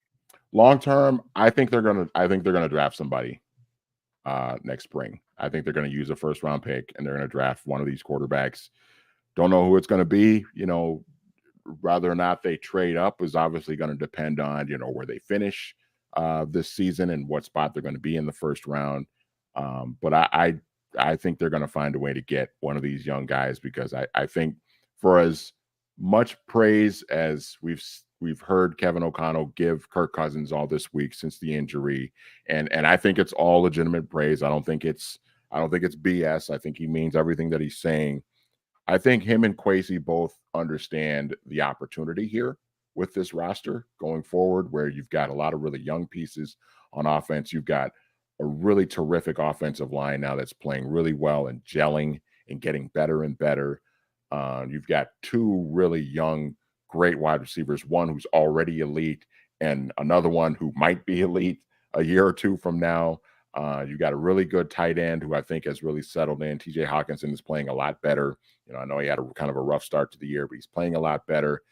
Long term, I think they're gonna draft somebody next spring. I think they're gonna use a first round pick and they're gonna draft one of these quarterbacks. Don't know who it's gonna be. Whether or not they trade up is obviously going to depend on where they finish this season and what spot they're going to be in the first round. But I think they're going to find a way to get one of these young guys because I think for as much praise as we've heard Kevin O'Connell give Kirk Cousins all this week since the injury, and I think it's all legitimate praise. I don't think it's BS. I think he means everything that he's saying. I think him and Kwesi both understand the opportunity here with this roster going forward, where you've got a lot of really young pieces on offense. You've got a really terrific offensive line now that's playing really well and gelling and getting better and better. You've got 2 really young, great wide receivers, one who's already elite and another one who might be elite a year or 2 from now. You got a really good tight end who I think has really settled in. TJ Hawkinson is playing a lot better. I know he had a kind of a rough start to the year, but he's playing a lot better.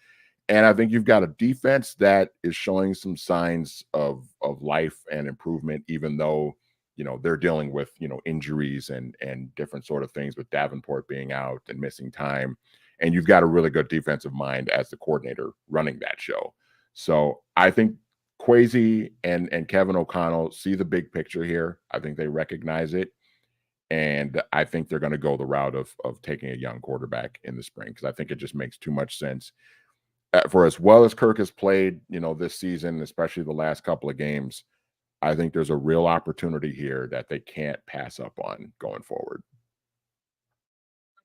And I think you've got a defense that is showing some signs of life and improvement, even though they're dealing with injuries and different sort of things with Davenport being out and missing time. And you've got a really good defensive mind as the coordinator running that show. So I think Kwesi and Kevin O'Connell see the big picture here. I think they recognize it. And I think they're going to go the route of taking a young quarterback in the spring, because I think it just makes too much sense. For as well as Kirk has played, this season, especially the last couple of games, I think there's a real opportunity here that they can't pass up on going forward.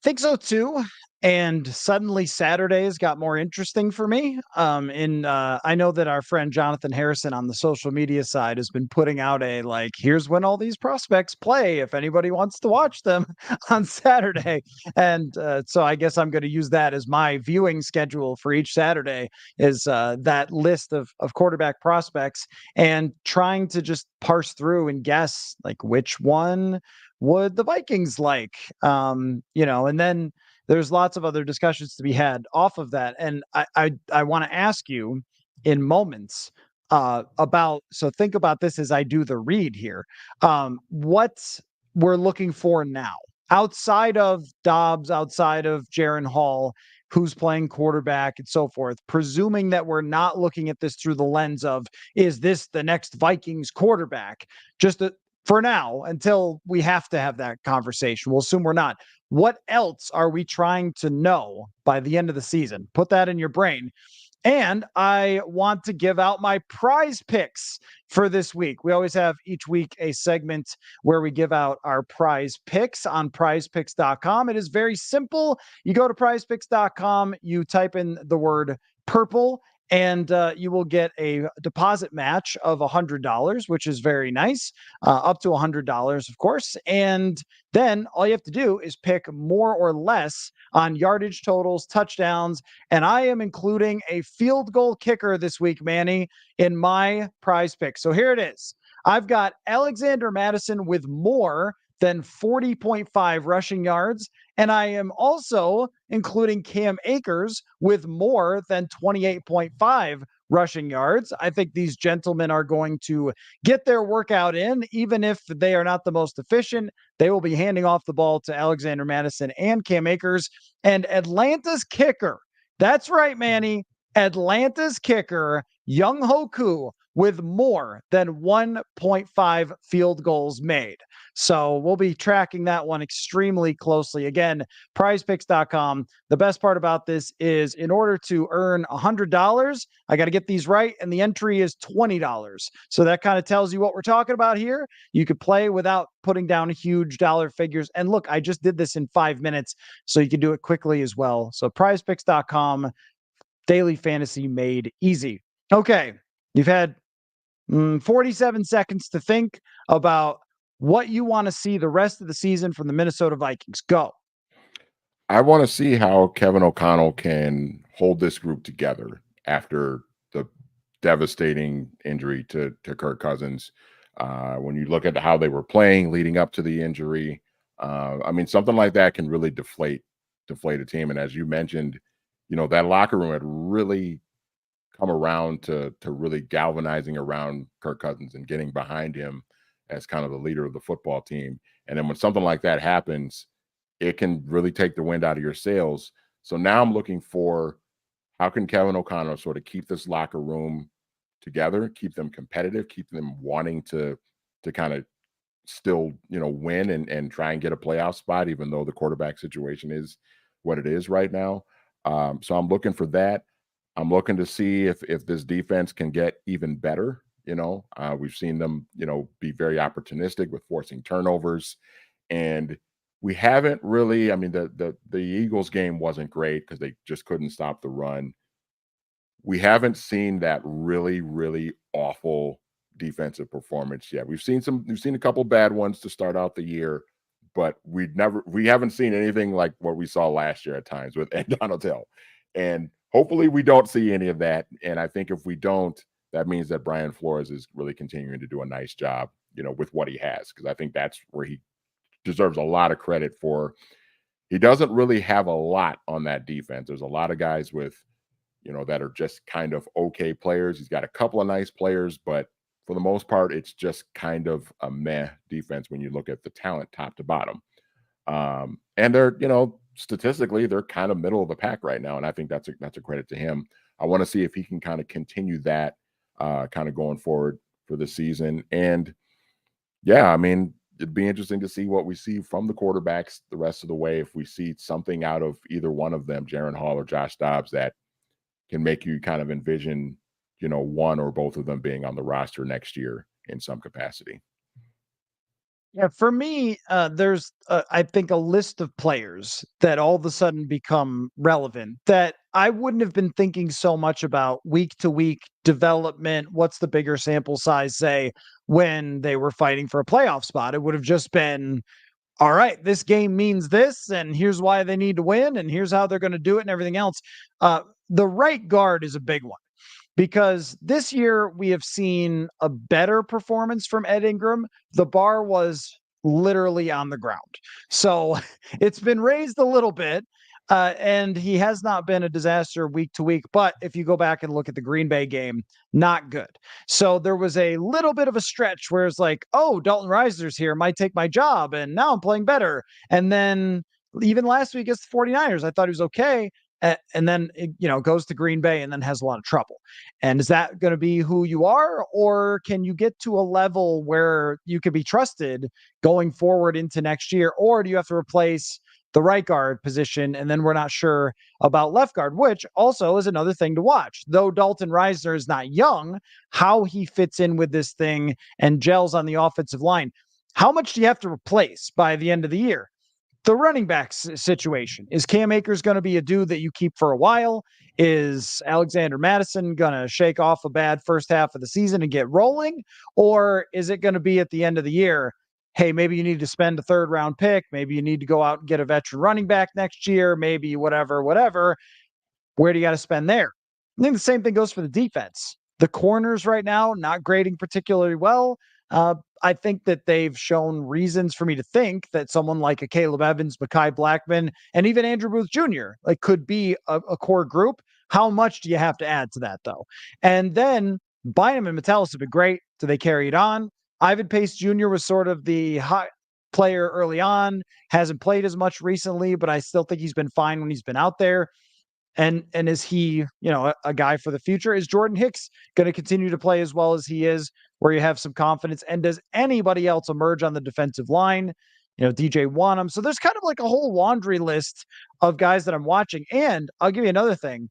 Think so too. And suddenly Saturdays got more interesting for me. I know that our friend Jonathan Harrison on the social media side has been putting out a like, here's when all these prospects play if anybody wants to watch them on Saturday. And so I guess I'm going to use that as my viewing schedule for each Saturday, is that list of quarterback prospects, and trying to just parse through and guess like which one would the Vikings like? And then there's lots of other discussions to be had off of that. And I want to ask you in moments about, so think about this as I do the read here. What we're looking for now, outside of Dobbs, outside of Jaron Hall, who's playing quarterback and so forth, presuming that we're not looking at this through the lens of, is this the next Vikings quarterback? Just for now, until we have to have that conversation. We'll assume we're not. What else are we trying to know by the end of the season? Put that in your brain. And I want to give out my prize picks for this week. We always have each week a segment where we give out our prize picks on prizepicks.com. It is very simple. You go to prizepicks.com, you type in the word purple, and you will get a deposit match of $100, which is very nice, up to $100, of course. And then all you have to do is pick more or less on yardage totals, touchdowns, and I am including a field goal kicker this week, Manny, in my prize pick. So here it is. I've got Alexander Mattison with more than 40.5 rushing yards. And I am also including Cam Akers with more than 28.5 rushing yards. I think these gentlemen are going to get their workout in, even if they are not the most efficient. They will be handing off the ball to Alexander Mattison and Cam Akers. And Atlanta's kicker, that's right, Manny, Atlanta's kicker, Young Hoku, with more than 1.5 field goals made. So we'll be tracking that one extremely closely. Again, prizepicks.com. The best part about this is, in order to earn $100, I got to get these right, and the entry is $20. So that kind of tells you what we're talking about here. You could play without putting down huge dollar figures. And look, I just did this in 5 minutes, so you can do it quickly as well. So prizepicks.com, daily fantasy made easy. Okay, you've had 47 seconds to think about what you want to see the rest of the season from the Minnesota Vikings. Go. I want to see how Kevin O'Connell can hold this group together after the devastating injury to Kirk Cousins. When you look at how they were playing leading up to the injury, I mean, something like that can really deflate a team. And as you mentioned, that locker room had really come around to really galvanizing around Kirk Cousins and getting behind him as kind of the leader of the football team. And then when something like that happens, it can really take the wind out of your sails. So now I'm looking for, how can Kevin O'Connell sort of keep this locker room together, keep them competitive, keep them wanting to kind of still, win and try and get a playoff spot, even though the quarterback situation is what it is right now. So I'm looking for that. I'm looking to see if this defense can get even better. We've seen them, be very opportunistic with forcing turnovers, and we haven't really. I mean, the Eagles game wasn't great because they just couldn't stop the run. We haven't seen that really, really awful defensive performance yet. We've seen a couple bad ones to start out the year, but we haven't seen anything like what we saw last year at times with Ed Donatell. And hopefully we don't see any of that. And I think if we don't, that means that Brian Flores is really continuing to do a nice job, with what he has, because I think that's where he deserves a lot of credit for. He doesn't really have a lot on that defense. There's a lot of guys with that are just kind of okay players. He's got a couple of nice players, but for the most part, it's just kind of a meh defense when you look at the talent top to bottom. And they're, statistically, they're kind of middle of the pack right now, and I think that's a credit to him. I want to see if he can kind of continue that kind of going forward for the season. And yeah, I mean, it'd be interesting to see what we see from the quarterbacks the rest of the way. If we see something out of either one of them, Jaron Hall or Josh Dobbs, that can make you kind of envision, one or both of them being on the roster next year in some capacity. Yeah, for me, there's, I think, a list of players that all of a sudden become relevant that I wouldn't have been thinking so much about week to week development. What's the bigger sample size, say, when they were fighting for a playoff spot? It would have just been, all right, this game means this, and here's why they need to win, and here's how they're going to do it, and everything else. The right guard is a big one because this year we have seen a better performance from Ed Ingram. The bar was literally on the ground. So it's been raised a little bit. And he has not been a disaster week to week. But if you go back and look at the Green Bay game, not good. So there was a little bit of a stretch where it's like, oh, Dalton Reiser's here, might take my job. And now I'm playing better. And then even last week against the 49ers, I thought he was okay. And then it, goes to Green Bay and then has a lot of trouble. And is that going to be who you are, or can you get to a level where you can be trusted going forward into next year, or do you have to replace the right guard position, and then we're not sure about left guard, which also is another thing to watch. Though Dalton Risner is not young, how he fits in with this thing and gels on the offensive line. How much do you have to replace by the end of the year? The running back situation. Is Cam Akers going to be a dude that you keep for a while? Is Alexander Madison going to shake off a bad first half of the season and get rolling? Or is it going to be at the end of the year, hey, maybe you need to spend a third round pick. Maybe you need to go out and get a veteran running back next year. Maybe whatever. Where do you got to spend there? I think the same thing goes for the defense. The corners right now, not grading particularly well. I think that they've shown reasons for me to think that someone like a Caleb Evans, Mekhi Blackman, and even Andrew Booth Jr. Could be a core group. How much do you have to add to that, though? And then Bynum and Metellus have been great. Do they carry it on? Ivan Pace Jr. was sort of the hot player early on, hasn't played as much recently, but I still think he's been fine when he's been out there. And is he, a guy for the future? Is Jordan Hicks going to continue to play as well as he is, where you have some confidence? And does anybody else emerge on the defensive line? DJ Wanham. So there's kind of like a whole laundry list of guys that I'm watching. And I'll give you another thing.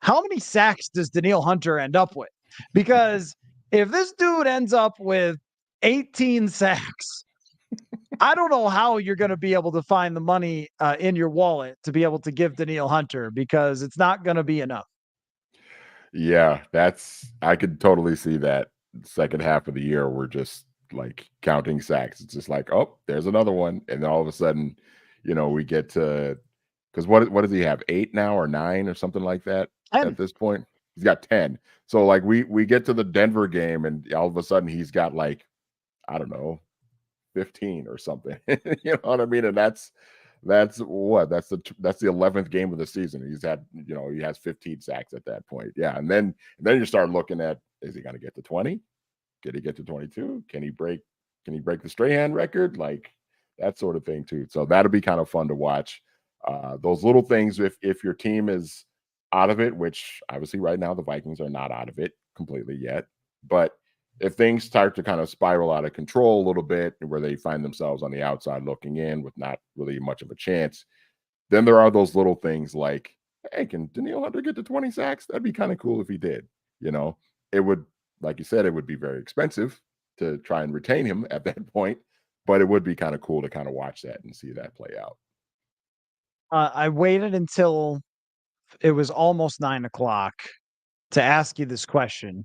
How many sacks does Danielle Hunter end up with? Because if this dude ends up with 18 sacks, I don't know how you're going to be able to find the money in your wallet to be able to give Danielle Hunter, because it's not going to be enough. Yeah, I could totally see that. Second half of the year, we're just like counting sacks. It's just like, oh, there's another one. And then all of a sudden, we get to, because what does he have? 8 now or 9 or something like that at this point? He's got 10. So like we get to the Denver game and all of a sudden he's got like, I don't know, 15 or something. You know what I mean? And that's the 11th game of the season. He's had, he has 15 sacks at that point. Yeah. And then you start looking at, is he going to get to 20? Can he get to 22? Can he break the Strahan record? Like that sort of thing too. So that'll be kind of fun to watch. Those little things, if your team is out of it, which obviously right now the Vikings are not out of it completely yet, but if things start to kind of spiral out of control a little bit, where they find themselves on the outside looking in with not really much of a chance, then there are those little things like, hey, can Danielle Hunter get to 20 sacks? That'd be kind of cool if he did. It would, like you said, it would be very expensive to try and retain him at that point, but it would be kind of cool to kind of watch that and see that play out. I waited until it was almost 9:00 to ask you this question.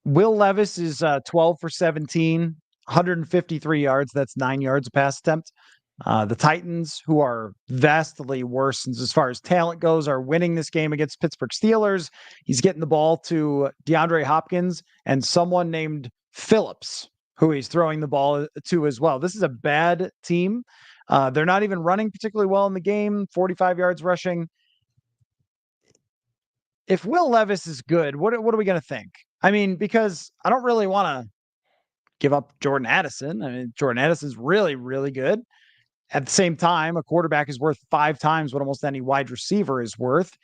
Will Levis is 12 for 17, 153 yards. That's 9 yards a pass attempt. The Titans, who are vastly worse as far as talent goes, are winning this game against Pittsburgh Steelers. He's getting the ball to DeAndre Hopkins and someone named Phillips, who he's throwing the ball to as well. This is a bad team. They're not even running particularly well in the game, 45 yards rushing. if Will Levis is good, what are we gonna think? I mean, because I don't really wanna give up Jordan Addison. I mean, Jordan Addison's really, really good. At the same time, a quarterback is worth 5 times what almost any wide receiver is worth.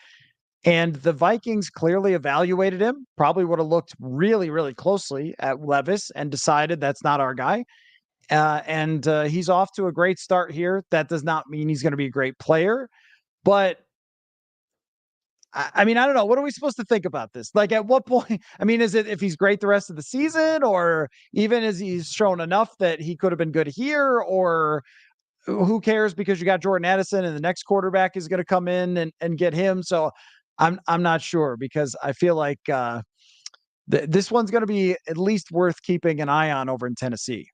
And the Vikings clearly evaluated him, probably would have looked really, really closely at Levis and decided that's not our guy. And he's off to a great start here. That does not mean he's going to be a great player, but I mean, I don't know. What are we supposed to think about this? Like, at what point? I mean, is it if he's great the rest of the season, or even as he's shown enough that he could have been good here, or who cares because you got Jordan Addison and the next quarterback is going to come in and get him? So I'm not sure because I feel like this one's going to be at least worth keeping an eye on over in Tennessee.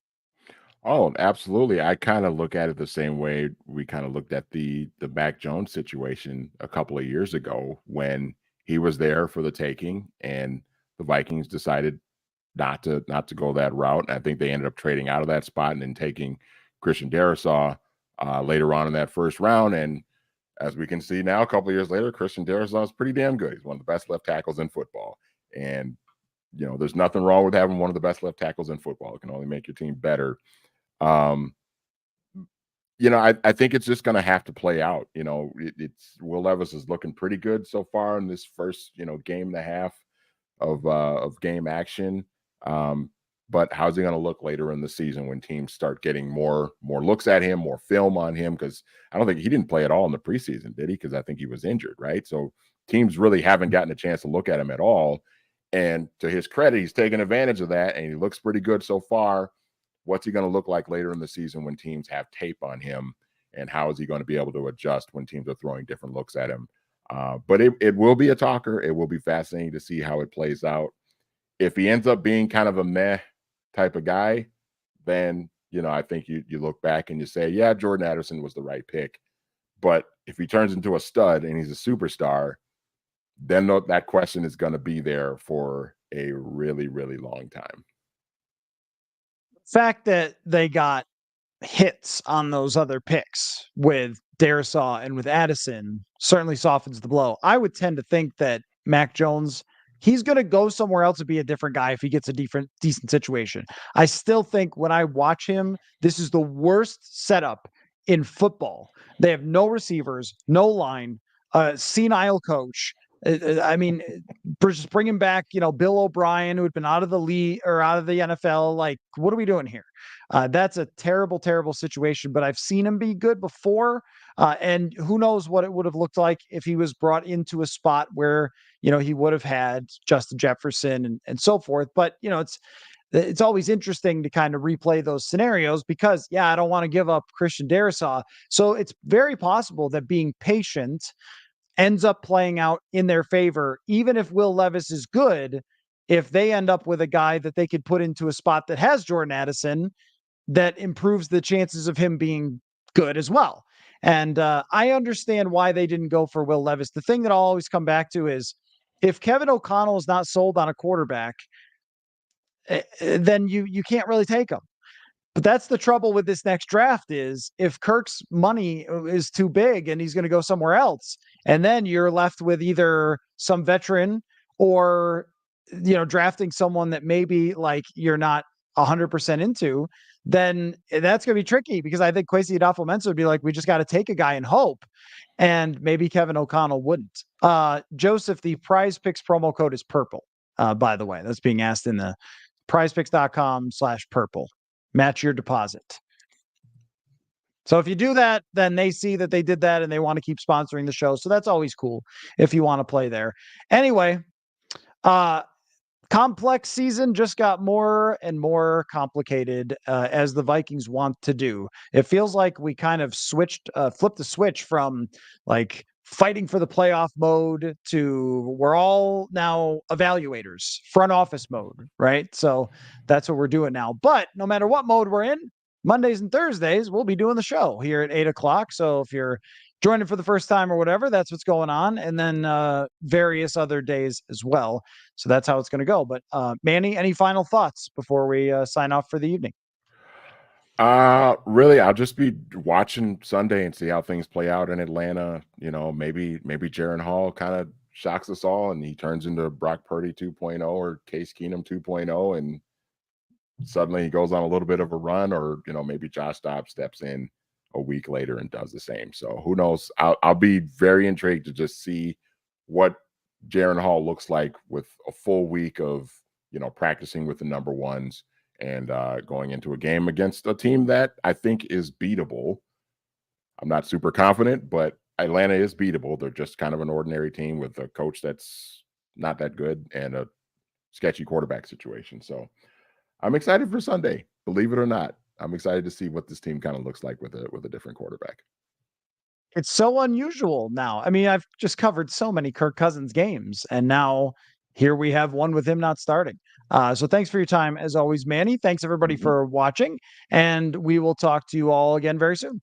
Oh, absolutely. I kind of look at it the same way we kind of looked at the Mac Jones situation a couple of years ago when he was there for the taking and the Vikings decided not to go that route. And I think they ended up trading out of that spot and then taking Christian Darrisaw later on in that first round. And as we can see now, a couple of years later, Christian Darrisaw is pretty damn good. He's one of the best left tackles in football. And there's nothing wrong with having one of the best left tackles in football. It can only make your team better. Um, I think it's just going to have to play out. It's Will Levis is looking pretty good so far in this first, game and a half of game action. But how's he going to look later in the season when teams start getting more looks at him, more film on him? Because I don't think he didn't play at all in the preseason, did he? Because I think he was injured, right? So teams really haven't gotten a chance to look at him at all. And to his credit, he's taken advantage of that, and he looks pretty good so far. What's he going to look like later in the season when teams have tape on him? And how is he going to be able to adjust when teams are throwing different looks at him? But it will be a talker. It will be fascinating to see how it plays out. If he ends up being kind of a meh type of guy, then, I think you look back and you say, yeah, Jordan Addison was the right pick. But if he turns into a stud and he's a superstar, then that question is going to be there for a really, really long time. Fact that they got hits on those other picks with Darisaw and with Addison certainly softens the blow. I would tend to think that Mac Jones, he's going to go somewhere else and be a different guy if he gets a decent situation. I still think when I watch him, this is the worst setup in football. They have no receivers, no line, senile coach. I mean, just bringing back, Bill O'Brien, who had been out of the league or out of the NFL. Like, what are we doing here? That's a terrible, terrible situation. But I've seen him be good before, and who knows what it would have looked like if he was brought into a spot where he would have had Justin Jefferson and so forth. But it's always interesting to kind of replay those scenarios because, yeah, I don't want to give up Christian Darrisaw. So it's very possible that being patient ends up playing out in their favor, even if Will Levis is good. If they end up with a guy that they could put into a spot that has Jordan Addison, that improves the chances of him being good as well. And I understand why they didn't go for Will Levis. The thing that I'll always come back to is if Kevin O'Connell is not sold on a quarterback, then you can't really take him. But that's the trouble with this next draft is if Kirk's money is too big and he's going to go somewhere else, and then you're left with either some veteran or drafting someone that maybe like you're not 100% into, then that's going to be tricky because I think Kwesi Adofo-Mensah would be like, we just got to take a guy and hope. And maybe Kevin O'Connell wouldn't. Joseph, the Prize Picks promo code is purple, by the way. That's being asked in the prizepicks.com/purple. Match your deposit. So if you do that, then they see that they did that and they want to keep sponsoring the show. So that's always cool if you want to play there. Anyway, complex season just got more and more complicated as the Vikings want to do. It feels like we kind of flipped the switch from like fighting for the playoff mode to we're all now evaluators, front office mode, right? So that's what we're doing now. But no matter what mode we're in, Mondays and Thursdays, we'll be doing the show here at 8:00. So if you're joining for the first time or whatever, that's what's going on. And then various other days as well. So that's how it's going to go. But Manny, any final thoughts before we sign off for the evening? Really, I'll just be watching Sunday and see how things play out in Atlanta. Maybe Jaron Hall kind of shocks us all and he turns into Brock Purdy 2.0 or Case Keenum 2.0, and suddenly he goes on a little bit of a run, or maybe Josh Dobbs steps in a week later and does the same. So who knows? I'll be very intrigued to just see what Jaren Hall looks like with a full week of practicing with the number ones and going into a game against a team that I think is beatable. I'm not super confident, but Atlanta is beatable. They're just kind of an ordinary team with a coach that's not that good and a sketchy quarterback situation. So I'm excited for Sunday. Believe it or not, I'm excited to see what this team kind of looks like with a different quarterback. It's so unusual now. I mean, I've just covered so many Kirk Cousins games, and now here we have one with him not starting. So thanks for your time as always, Manny. Thanks everybody Mhm. for watching, and we will talk to you all again very soon.